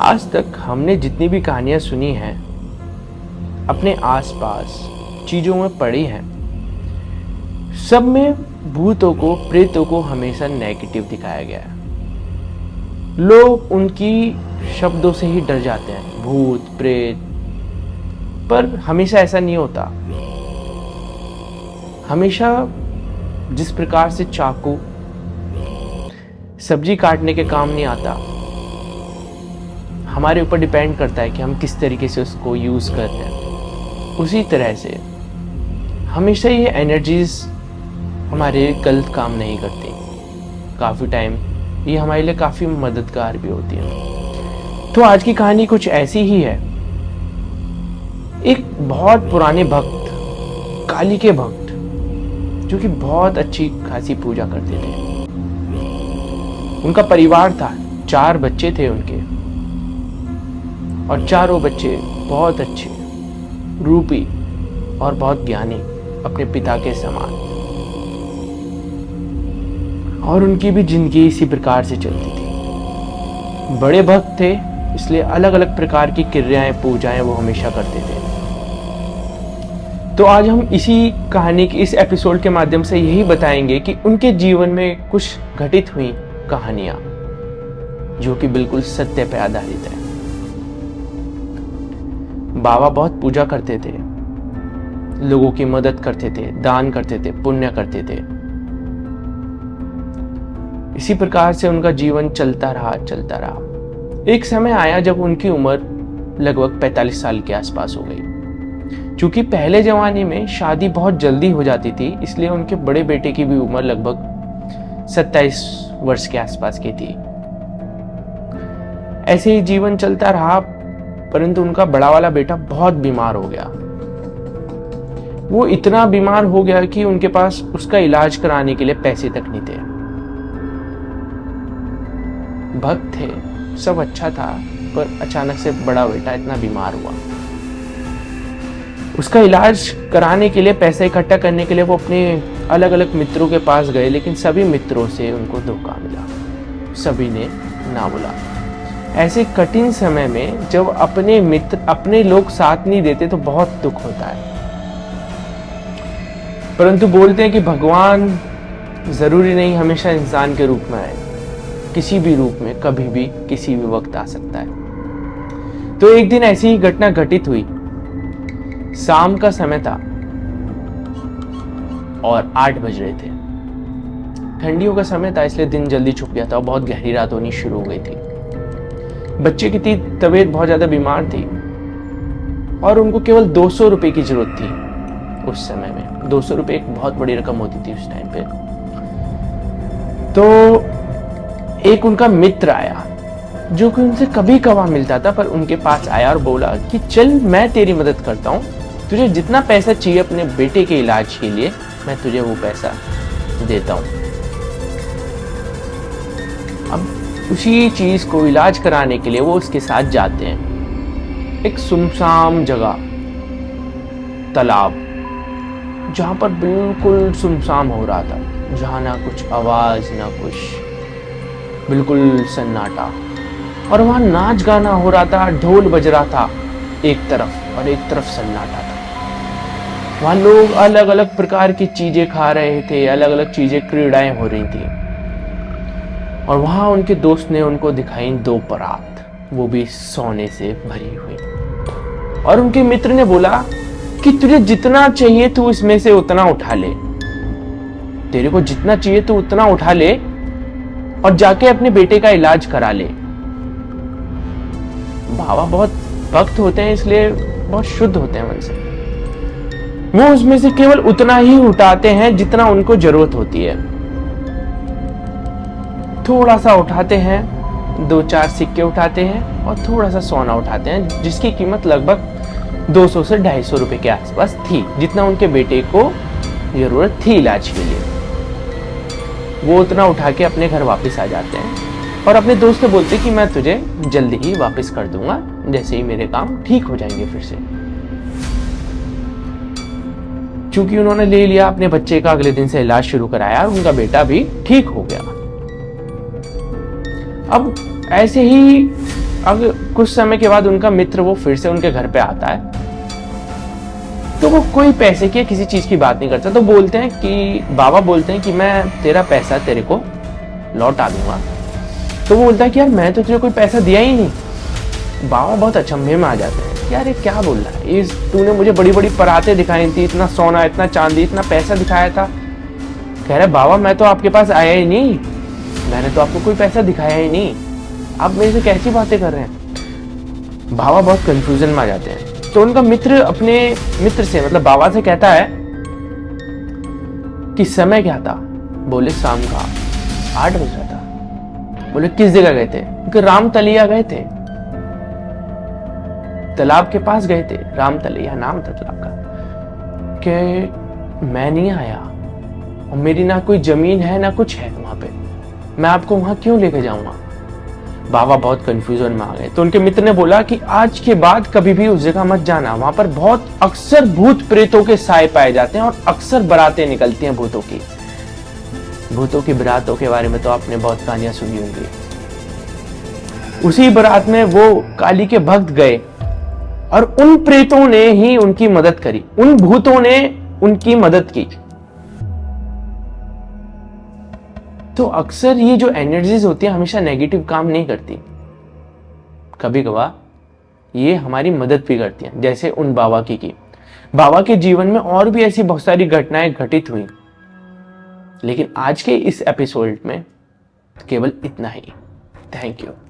आज तक हमने जितनी भी कहानियां सुनी हैं, अपने आसपास चीजों में पढ़ी हैं, सब में भूतों को, प्रेतों को हमेशा नेगेटिव दिखाया गया है। लोग उनकी शब्दों से ही डर जाते हैं, भूत प्रेत। पर हमेशा ऐसा नहीं होता। हमेशा जिस प्रकार से चाकू सब्जी काटने के काम नहीं आता, हमारे ऊपर डिपेंड करता है कि हम किस तरीके से उसको यूज कर रहे हैं। उसी तरह से हमेशा ये एनर्जीज हमारे गलत काम नहीं करती। काफी टाइम ये हमारे लिए काफी मददगार भी होती है। तो आज की कहानी कुछ ऐसी ही है। एक बहुत पुराने भक्त, काली के भक्त, जो कि बहुत अच्छी खासी पूजा करते थे। उनका परिवार था, 4 बच्चे थे उनके, और चारों बच्चे बहुत अच्छे, रूपी और बहुत ज्ञानी, अपने पिता के समान। और उनकी भी जिंदगी इसी प्रकार से चलती थी। बड़े भक्त थे, इसलिए अलग अलग प्रकार की क्रियाएं, पूजाएं वो हमेशा करते थे। तो आज हम इसी कहानी के इस एपिसोड के माध्यम से यही बताएंगे कि उनके जीवन में कुछ घटित हुई कहानियां जो कि बिल्कुल सत्य पर आधारित है। बाबा बहुत पूजा करते थे, लोगों की मदद करते थे, दान करते थे, पुण्य करते थे। इसी प्रकार से उनका जीवन चलता रहा। एक समय आया जब उनकी उम्र लगभग 45 साल के आसपास हो गई। क्योंकि पहले जमाने में शादी बहुत जल्दी हो जाती थी, इसलिए उनके बड़े बेटे की भी उम्र लगभग 27 वर्ष के आसपास की थी। ऐसे ही जीवन चलता रहा, परंतु उनका बड़ा वाला बेटा बहुत बीमार हो गया। वो इतना बीमार हो गया कि उनके पास उसका इलाज कराने के लिए पैसे तक नहीं थे। भक्त थे, सब अच्छा था, पर अचानक से बड़ा बेटा इतना बीमार हुआ। उसका इलाज कराने के लिए, पैसे इकट्ठा करने के लिए वो अपने अलग अलग मित्रों के पास गए, लेकिन सभी मित्रों से उनको धोखा मिला। सभी ने ना बोला। ऐसे कठिन समय में जब अपने मित्र, अपने लोग साथ नहीं देते तो बहुत दुख होता है। परंतु बोलते हैं कि भगवान जरूरी नहीं हमेशा इंसान के रूप में आए, किसी भी रूप में, कभी भी, किसी भी वक्त आ सकता है। तो एक दिन ऐसी ही घटना घटित हुई। शाम का समय था और 8 बज रहे थे। ठंडियों का समय था, इसलिए दिन जल्दी छुप गया था और बहुत गहरी रात होनी शुरू हो गई थी। बच्चे की तबीयत बहुत ज्यादा बीमार थी और उनको केवल 200 रुपए की जरूरत थी उस समय में। 200 रुपए एक बहुत बड़ी रकम होती थी उस टाइम पे। तो एक उनका मित्र आया, जो कि उनसे कभी कभार मिलता था, पर उनके पास आया और बोला कि चल मैं तेरी मदद करता हूँ, तुझे जितना पैसा चाहिए अपने बेटे के इलाज के लिए मैं तुझे वो पैसा देता हूँ। अब उसी चीज को इलाज कराने के लिए वो उसके साथ जाते हैं। एक सुनसान जगह, तालाब, जहां पर बिल्कुल सुनसान हो रहा था, जहां ना कुछ आवाज ना कुछ, बिल्कुल सन्नाटा। और वहां नाच गाना हो रहा था, ढोल बज रहा था एक तरफ और एक तरफ सन्नाटा था। वहां लोग अलग अलग प्रकार की चीजें खा रहे थे, अलग अलग चीजें, क्रीड़ाएं हो रही थी। और वहां उनके दोस्त ने उनको दिखाई 2 परात, वो भी सोने से भरी हुई। और उनके मित्र ने बोला कि तुझे जितना चाहिए तू इसमें से उतना उठा ले, तेरे को जितना चाहिए तू उतना उठा ले और जाके अपने बेटे का इलाज करा ले। बाबा बहुत भक्त होते हैं, इसलिए बहुत शुद्ध होते हैं मन से। वो उसमें से केवल उतना ही उठाते हैं जितना उनको जरूरत होती है। थोड़ा सा उठाते हैं, 2-4 सिक्के उठाते हैं और थोड़ा सा सोना उठाते हैं, जिसकी कीमत लगभग 200 से 250 रुपए के आसपास थी, जितना उनके बेटे को जरूरत थी इलाज के लिए। वो उतना उठा के अपने घर वापस आ जाते हैं और अपने दोस्त से बोलते कि मैं तुझे जल्दी ही वापस कर दूंगा, जैसे ही मेरे काम ठीक हो जाएंगे फिर से। चूंकि उन्होंने ले लिया, अपने बच्चे का अगले दिन से इलाज शुरू कराया, उनका बेटा भी ठीक हो गया। अब ऐसे ही अब कुछ समय के बाद उनका मित्र वो फिर से उनके घर पे आता है, तो वो कोई पैसे की किसी चीज की बात नहीं करता। तो बोलते हैं कि बाबा बोलते हैं कि मैं तेरा पैसा तेरे को लौटा दूंगा। तो वो बोलता है कि यार मैं तो तुझे कोई पैसा दिया ही नहीं। बाबा बहुत अचंभे में आ जाते हैं, यार ये क्या बोल रहा है, इस तूने मुझे बड़ी बड़ी पराते दिखाई थी, इतना सोना, इतना चांदी, इतना पैसा दिखाया था। कह रहे बाबा मैं तो आपके पास आया ही नहीं, मैंने तो आपको कोई पैसा दिखाया ही नहीं, आप मेरे से कैसी बातें कर रहे हैं। बाबा बहुत कंफ्यूजन में आ जाते हैं। तो उनका मित्र अपने मित्र से मतलब बाबा से कहता है कि समय क्या था। बोले शाम का 8 बज रहा था। बोले किस जगह गए थे? कि रामतलिया गए थे, तालाब के पास गए थे, रामतलिया नाम था तालाब का। कि मैं नहीं आया और मेरी ना कोई जमीन है ना कुछ है वहां पे, मैं आपको वहां क्यों लेके जाऊंगा। बाबा बहुत कंफ्यूजन में आ गए। तो उनके मित्र ने बोला कि आज के बाद कभी भी उस जगह मत जाना, वहां पर बहुत अक्सर भूत प्रेतों के साए पाए जाते हैं और अक्सर बारातें निकलती हैं भूतों की बारातों के बारे में तो आपने बहुत कहानियां सुनी होंगी। उसी बारात में वो काली के भक्त गए और उन प्रेतों ने ही उनकी मदद करी, उन भूतों ने उनकी मदद की। तो अक्सर ये जो एनर्जीज होती है हमेशा नेगेटिव काम नहीं करती, कभी कभार ये हमारी मदद भी करती हैं, जैसे उन बाबा की। बाबा के जीवन में और भी ऐसी बहुत सारी घटनाएं घटित हुई, लेकिन आज के इस एपिसोड में केवल इतना ही। Thank you.